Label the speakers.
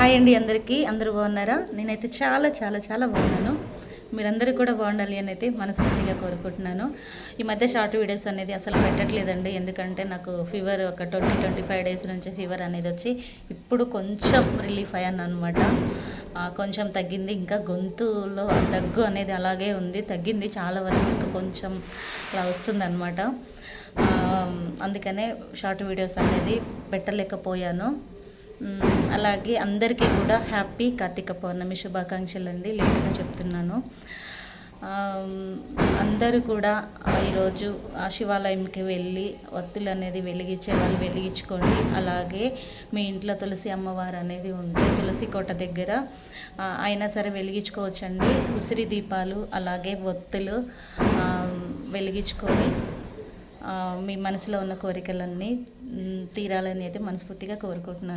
Speaker 1: Hi అండి అందరికీ. అందరూ బాగున్నారా? నేనైతే చాలా చాలా చాలా బాగున్నాను. మీరందరూ కూడా బాగుండాలి అని అయితే మనస్ఫూర్తిగా కోరుకుంటున్నాను. ఈ మధ్య షార్ట్ వీడియోస్ అనేది అసలు పెట్టట్లేదండి. ఎందుకంటే నాకు ఫీవర్ ఒక 25 డేస్ నుంచి ఫీవర్ అనేది వచ్చి ఇప్పుడు కొంచెం రిలీఫ్ అయ్యాను అనమాట. కొంచెం తగ్గింది. ఇంకా గొంతులో దగ్గు అనేది అలాగే ఉంది. తగ్గింది చాలా వరకు, ఇంకా కొంచెం అలా వస్తుందన్నమాట. అందుకనే షార్ట్ వీడియోస్ అనేది పెట్టలేకపోయాను. అలాగే అందరికీ కూడా హ్యాపీ కార్తీక పౌర్ణమి శుభాకాంక్షలు అండి. లేట్గా చెప్తున్నాను. అందరూ కూడా ఈరోజు శివాలయంకి వెళ్ళి ఒత్తులు అనేది వెలిగించే వాళ్ళు వెలిగించుకోండి. అలాగే మీ ఇంట్లో తులసి అమ్మవారు అనేది ఉంటే తులసి కోట దగ్గర అయినా సరే వెలిగించుకోవచ్చండి. ఉసిరి దీపాలు అలాగే ఒత్తులు వెలిగించుకొని మీ మనసులో ఉన్న కోరికలన్నీ తీరాలని అయితే మనస్ఫూర్తిగా కోరుకుంటున్నాను.